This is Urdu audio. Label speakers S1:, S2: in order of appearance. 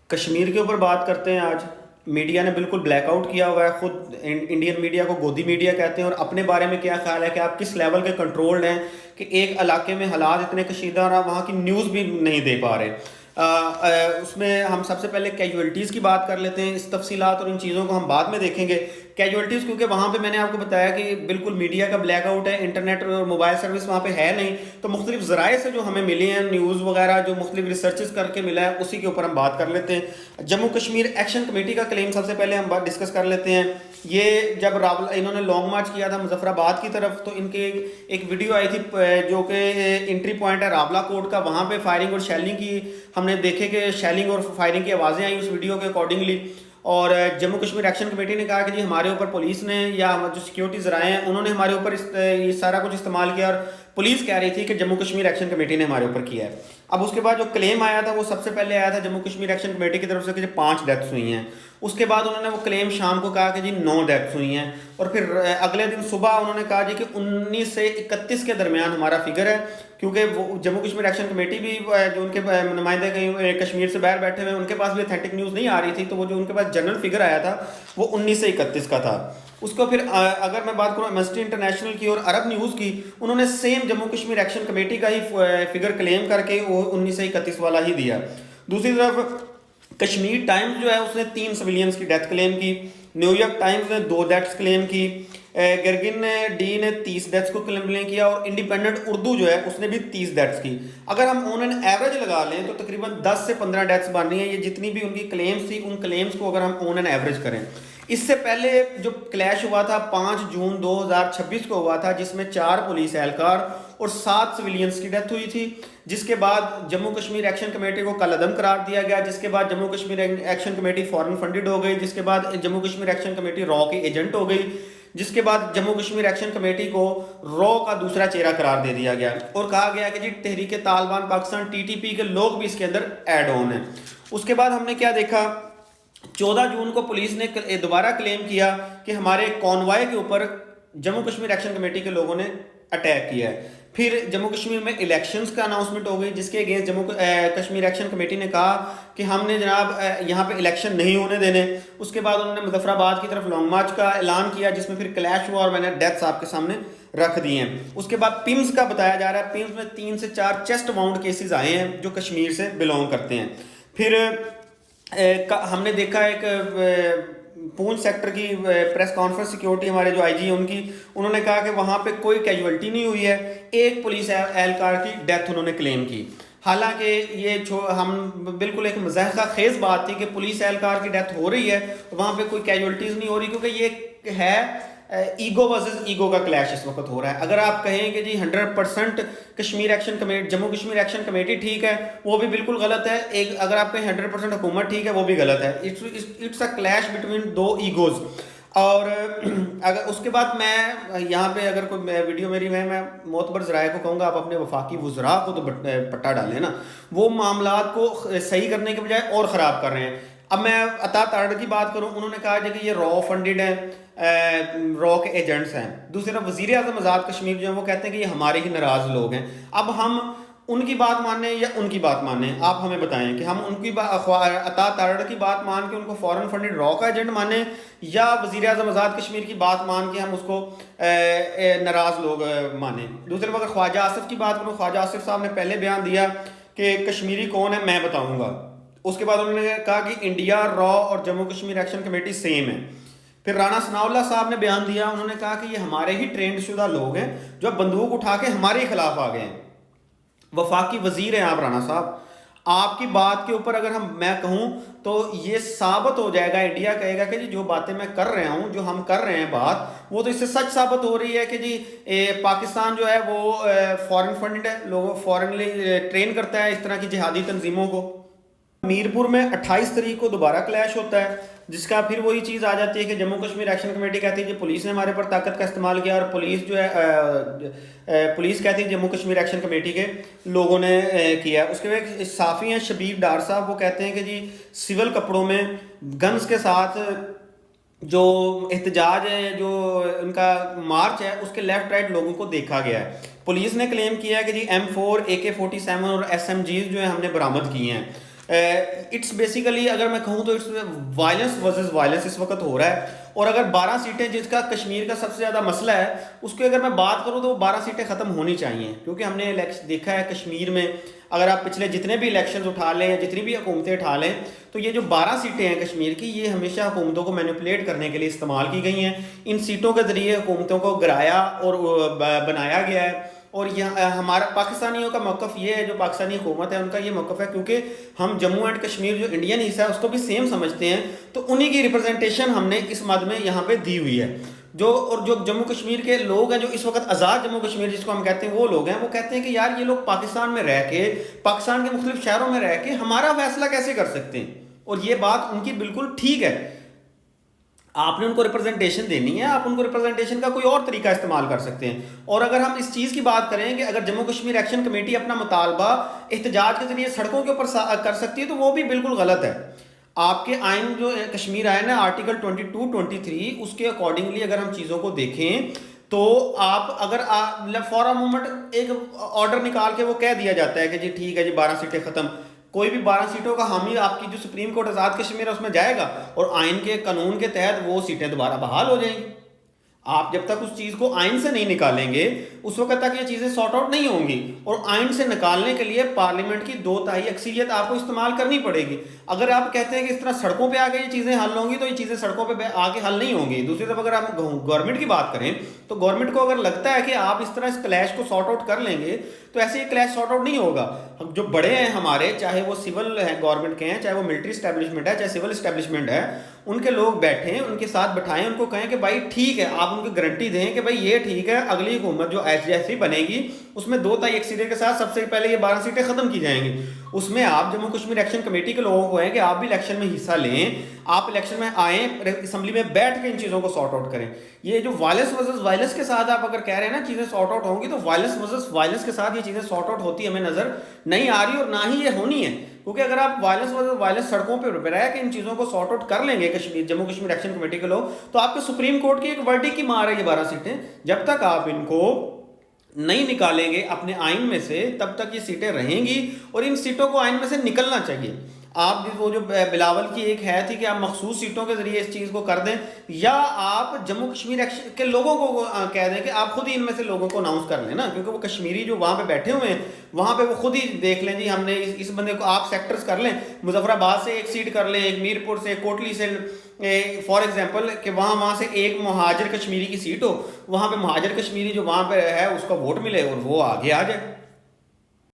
S1: کشمیر کے اوپر بات کرتے ہیں آج. میڈیا نے بالکل بلیک آؤٹ کیا ہوا ہے. خود انڈین میڈیا کو گودی میڈیا کہتے ہیں. اور اپنے بارے میں کیا خیال ہے کہ آپ کس لیول کے کنٹرولڈ ہیں کہ ایک علاقے میں حالات اتنے کشیدہ اور آپ وہاں کی نیوز بھی نہیں دے پا رہے. اس میں ہم سب سے پہلے کیجولیٹیز کی بات کر لیتے ہیں. اس تفصیلات اور ان چیزوں کو ہم بعد میں دیکھیں گے. کیجولیٹیز کیونکہ وہاں پہ میں نے آپ کو بتایا کہ بالکل میڈیا کا بلیک آؤٹ ہے, انٹرنیٹ اور موبائل سروس وہاں پہ ہے نہیں, تو مختلف ذرائع سے جو ہمیں ملی ہیں نیوز وغیرہ, جو مختلف ریسرچز کر کے ملا ہے, اسی کے اوپر ہم بات کر لیتے ہیں. جموں کشمیر ایکشن کمیٹی کا کلیم سب سے پہلے ہم بات ڈسکس کر لیتے ہیں. یہ جب انہوں نے لانگ مارچ کیا تھا مظفر آباد کی طرف, تو ان کے ایک ویڈیو آئی تھی جو کہ انٹری پوائنٹ ہے راولا کوٹ کا, وہاں پہ فائرنگ اور شیلنگ کی ہم نے دیکھے کہ شیلنگ اور فائرنگ کی آوازیں آئیں اس ویڈیو کے اکارڈنگلی. اور جموں کشمیر ایکشن کمیٹی نے کہا کہ جی ہمارے اوپر پولیس نے یا جو سیکیورٹی ذرائع ہیں انہوں نے ہمارے اوپر یہ سارا کچھ استعمال کیا, اور پولیس کہہ رہی تھی کہ جموں کشمیر ایکشن کمیٹی نے ہمارے اوپر کیا ہے. اب اس کے بعد جو کلیم آیا تھا وہ سب سے پہلے آیا تھا جموں کشمیر ایکشن کمیٹی کی طرف سے کہ 5 ڈیتھس ہوئی ہیں. اس کے بعد انہوں نے وہ کلیم شام کو کہا کہ جی 9 ڈیتھس ہوئی ہیں. اور پھر اگلے دن صبح انہوں نے کہا جی کہ 19 سے 31 کے درمیان ہمارا فگر ہے, کیونکہ وہ جموں کشمیر ایکشن کمیٹی بھی جو ان کے نمائندے کہیں کشمیر سے باہر بیٹھے ہوئے ان کے پاس بھی اتھینٹک نیوز نہیں آ رہی تھی, تو وہ جو ان کے پاس جنرل فگر آیا تھا وہ 19 سے 31 کا تھا. اس کو پھر اگر میں بات کروں ایمنسٹی انٹرنیشنل کی اور عرب نیوز کی, انہوں نے same Jammu Kashmir action committee کا ہی فگر کلیم کر کے وہ 19 سے 31 والا ہی دیا. دوسری طرف کشمیر ٹائمز جو ہے اس نے 3 سویلینز کی ڈیتھ کلیم کی, نیو یارک ٹائمز نے 2 ڈیتھس کلیم کی, گرگن ڈی نے 30 ڈیتھس کو کلیم کیا, اور انڈیپینڈنٹ اردو جو ہے اس نے بھی 30 ڈیتھس کی. اگر ہم آن این ایوریج لگا لیں تو تقریباً 10 سے 15 ڈیتھس بن رہی ہیں. یہ جتنی بھی ان کی کلیمز تھی ان کلیمز کو اگر ہم آن این ایوریج کریں, اس سے پہلے جو کلیش ہوا تھا 5 جون 2026 کو ہوا تھا جس میں 4 پولیس اہلکار اور 7 سویلینز کی ڈیتھ ہوئی تھی, جس کے بعد جموں کشمیر ایکشن کمیٹی کو کل عدم قرار دیا گیا, جس کے بعد جموں کشمیر ایکشن کمیٹی فورن فنڈڈ ہو گئی, جس کے بعد جموں کشمیر ایکشن کمیٹی را کی ایجنٹ ہو گئی, جس کے بعد جموں کشمیر ایکشن کمیٹی کو را کا دوسرا چہرہ قرار دے دیا گیا, اور کہا گیا کہ جی تحریک Taliban Pakistan T T P کے لوگ بھی اس کے اندر ایڈ آن ہیں. اس کے بعد ہم نے کیا دیکھا, 14 جون کو پولیس نے دوبارہ کلیم کیا کہ ہمارے کانوائے کے اوپر جموں کشمیر ایکشن کمیٹی کے لوگوں نے اٹیک کیا ہے. پھر جموں کشمیر میں الیکشنز کا اناؤنسمنٹ ہو گئی جس کے against Jammu Kashmir action committee نے کہا کہ ہم نے جناب یہاں پہ الیکشن نہیں ہونے دینے. اس کے بعد انہوں نے مظفر آباد کی طرف لانگ مارچ کا اعلان کیا جس میں پھر کلیش ہوا, اور میں نے ڈیتھس آپ کے سامنے رکھ دی ہیں. اس کے بعد پیمز کا بتایا جا رہا ہے, پیمز میں 3 سے 4 چیسٹ واؤنڈ کیسز آئے ہیں جو کشمیر سے بلونگ کرتے ہیں. پھر ہم نے دیکھا ایک پونچھ سیکٹر کی پریس کانفرنس سیکیورٹی ہمارے جو آئی جی ان کی, انہوں نے کہا کہ وہاں پہ کوئی کیجولیٹی نہیں ہوئی ہے, ایک پولیس اہلکار کی ڈیتھ انہوں نے کلیم کی. حالانکہ یہ ہم بالکل ایک مضحکہ خیز بات تھی کہ پولیس اہلکار کی ڈیتھ ہو رہی ہے وہاں پہ کوئی کیجولیٹیز نہیں ہو رہی, کیونکہ یہ ہے ایگو ورسز ایگو کا کلیش اس وقت ہو رہا ہے. اگر آپ کہیں کہ جی 100% Kashmir action committee Jammu Kashmir action committee ٹھیک ہے, وہ بھی بالکل غلط ہے. ایک اگر آپ کہیں 100% حکومت ٹھیک ہے, وہ بھی غلط ہے. It's a clash between 2 egos. اور اگر اس کے بعد میں یہاں پہ اگر کوئی ویڈیو میری میں معتبر ذرائع کو کہوں گا آپ اپنے وفاقی وزراء کو تو پٹا ڈالیں نا, وہ معاملات کو صحیح کرنے کے بجائے اور خراب کر رہے ہیں. اب میں عطا تارڑ کی بات کروں, انہوں نے کہا کہ یہ را فنڈڈ ہیں, را کے ایجنٹس ہیں. دوسری طرف وزیر اعظم آزاد کشمیر جو ہیں وہ کہتے ہیں کہ یہ ہمارے ہی ناراض لوگ ہیں. اب ہم ان کی بات مانیں یا ان کی بات مانیں, آپ ہمیں بتائیں کہ ہم ان کی عطا تارڑ کی بات مان کے ان کو فورن فنڈڈ را کا ایجنٹ مانیں, یا وزیر اعظم آزاد کشمیر کی بات مان کے ہم اس کو ناراض لوگ مانیں. دوسرے وقت خواجہ آصف کی بات کروں, خواجہ آصف صاحب نے پہلے بیان دیا کہ کشمیری کون ہے میں بتاؤں گا. اس کے بعد انہوں نے کہا کہ انڈیا, را اور Jammu Kashmir action committee same ہے. پھر رانا ثناء اللہ صاحب نے بیان دیا, انہوں نے کہا کہ یہ ہمارے ہی ٹرینڈ شدہ لوگ ہیں جو بندوق اٹھا کے ہمارے ہی خلاف آ گئے ہیں. وفاقی وزیر ہیں آپ رانا صاحب, آپ کی بات کے اوپر اگر میں کہوں تو یہ ثابت ہو جائے گا, انڈیا کہے گا کہ جی جو باتیں میں کر رہا ہوں, جو ہم کر رہے ہیں بات, وہ تو اس سے سچ ثابت ہو رہی ہے کہ جی پاکستان جو ہے وہ فورن فنڈڈ ہے, لوگوں فورنلی ٹرین کرتا ہے اس طرح کی جہادی تنظیموں کو. میرپور میں 28 تاریخ کو دوبارہ کلیش ہوتا ہے, جس کا پھر وہی چیز آ جاتی ہے کہ جموں کشمیر ایکشن کمیٹی کہتی ہے کہ پولیس نے ہمارے پر طاقت کا استعمال کیا, اور پولیس جو ہے پولیس کہتی ہے جموں کشمیر ایکشن کمیٹی کے لوگوں نے کیا. اس کے بعد صحافی ہیں شبیر ڈار صاحب, وہ کہتے ہیں کہ جی سول کپڑوں میں گنز کے ساتھ جو احتجاج ہے, جو ان کا مارچ ہے, اس کے لیفٹ رائٹ لوگوں کو دیکھا گیا ہے. پولیس نے کلیم کیا ہے کہ جی M4 AK-47 اور SMGs جو ہیں ہم نے برآمد کیے ہیں. اٹس بیسیکلی اگر میں کہوں تو اٹس وائلنس ورسز وائلنس اس وقت ہو رہا ہے. اور اگر 12 سیٹیں جس کا کشمیر کا سب سے زیادہ مسئلہ ہے اس کی اگر میں بات کروں تو وہ 12 سیٹیں ختم ہونی چاہیے, کیونکہ ہم نے دیکھا ہے کشمیر میں اگر آپ پچھلے جتنے بھی الیکشنز اٹھا لیں یا جتنی بھی حکومتیں اٹھا لیں تو یہ جو 12 سیٹیں ہیں کشمیر کی یہ ہمیشہ حکومتوں کو مینیپولیٹ کرنے کے لیے استعمال کی گئی ہیں. ان سیٹوں کے ذریعے حکومتوں کو گرایا اور بنایا گیا ہے. اور یہاں ہمارا پاکستانیوں کا موقف یہ ہے, جو پاکستانی حکومت ہے ان کا یہ موقف ہے, کیونکہ ہم جموں اینڈ کشمیر جو انڈین حصہ ہے اس کو بھی سیم سمجھتے ہیں, تو انہی کی ریپرزنٹیشن ہم نے اس مد میں یہاں پہ دی ہوئی ہے. جو جموں کشمیر کے لوگ ہیں جو اس وقت آزاد جموں کشمیر جس کو ہم کہتے ہیں وہ لوگ ہیں, وہ کہتے ہیں کہ یار یہ لوگ پاکستان میں رہ کے, پاکستان کے مختلف شہروں میں رہ کے ہمارا فیصلہ کیسے کر سکتے ہیں. اور یہ بات ان کی بالکل ٹھیک ہے, آپ نے ان کو ریپرزنٹیشن دینی ہے, آپ ان کو ریپرزنٹیشن کا کوئی اور طریقہ استعمال کر سکتے ہیں. اور اگر ہم اس چیز کی بات کریں کہ اگر جموں کشمیر ایکشن کمیٹی اپنا مطالبہ احتجاج کے ذریعے سڑکوں کے اوپر کر سکتی ہے تو وہ بھی بالکل غلط ہے. آپ کے آئین جو کشمیر آئین ہے آرٹیکل 22-23 اس کے اکارڈنگلی اگر ہم چیزوں کو دیکھیں تو آپ اگر فار اے مومنٹ ایک آرڈر نکال کے وہ کہہ دیا جاتا ہے کہ جی ٹھیک ہے جی 12 سیٹیں ختم, کوئی بھی 12 سیٹوں کا حامی آپ کی جو سپریم کورٹ آزاد کشمیر ہے اس میں جائے گا اور آئین کے قانون کے تحت وہ سیٹیں دوبارہ بحال ہو جائیں گی. آپ جب تک اس چیز کو آئین سے نہیں نکالیں گے اس وقت تک یہ چیزیں سارٹ آؤٹ نہیں ہوں گی. اور آئین سے نکالنے کے لیے پارلیمنٹ کی 2/3 اکثریت آپ کو استعمال کرنی پڑے گی. اگر آپ کہتے ہیں کہ اس طرح سڑکوں پہ آ کے یہ چیزیں حل ہوں گی تو یہ چیزیں سڑکوں پہ آ کے حل نہیں ہوں گی. دوسری طرف اگر آپ گورنمنٹ کی بات کریں تو گورنمنٹ کو اگر لگتا ہے کہ آپ اس طرح اس کلیش کو سارٹ آؤٹ کر لیں گے تو ایسے یہ کلیش سارٹ آؤٹ نہیں ہوگا. جو بڑے ہیں ہمارے, چاہے وہ سول ہیں گورنمنٹ کے ہیں, چاہے وہ ملٹری اسٹیبلشمنٹ ہے, چاہے سول اسٹیبلشمنٹ ہے, ان کے لوگ بیٹھیں ان کے ساتھ بٹھائیں, ان کو کہیں کہ بھائی ٹھیک ہے, آپ ان کو گارنٹی دیں کہ بھائی یہ ٹھیک ہے اگلی حکومت جو ایسی بنے گی اس میں 2/3 اکثریت کے ساتھ سب سے پہلے یہ 12 سیٹیں ختم کی جائیں گی. اس میں آپ جموں کشمیر ایکشن کمیٹی کے لوگوں کو ہیں کہ آپ بھی الیکشن میں حصہ لیں, آپ الیکشن میں آئیں, اسمبلی میں بیٹھ کے ان چیزوں کو سارٹ آؤٹ کریں. یہ جو وائلنس ورسز وائلنس کے ساتھ آپ اگر کہہ رہے ہیں نا چیزیں سارٹ آؤٹ ہوں گی, تو وائلنس ورسز وائلنس کے ساتھ یہ چیزیں سارٹ آؤٹ ہوتی ہمیں نظر نہیں آ رہی اور نہ ہی یہ ہونی ہے. کیونکہ اگر آپ وائلنس ورسز وائلنس سڑکوں پہ رہ کے ان چیزوں کو سارٹ آؤٹ کر لیں گے جموں کشمیر ایکشن کمیٹی کے لوگ, تو آپ کے سپریم کورٹ کی ایک ورڈی کی مار ہے یہ 12 سیٹیں. جب تک آپ ان کو نہیں نکالیں گے اپنے آئین میں سے تب تک یہ سیٹیں رہیں گی اور ان سیٹوں کو آئین میں سے نکلنا چاہیے. آپ وہ جو بلاول کی ایک ہے تھی کہ آپ مخصوص سیٹوں کے ذریعے اس چیز کو کر دیں, یا آپ جموں کشمیر کے لوگوں کو کہہ دیں کہ آپ خود ہی ان میں سے لوگوں کو اناؤنس کر لیں نا, کیونکہ وہ کشمیری جو وہاں پہ بیٹھے ہوئے ہیں وہاں پہ وہ خود ہی دیکھ لیں جی ہم نے اس بندے کو, آپ سیکٹرز کر لیں, مظفر آباد سے ایک سیٹ کر لیں, ایک میر پور سے, کوٹلی سے فار ایگزامپل, کہ وہاں سے ایک مہاجر کشمیری کی سیٹ ہو, وہاں پہ مہاجر کشمیری جو وہاں پہ ہے اس کا ووٹ ملے اور وہ آگے آ جائے.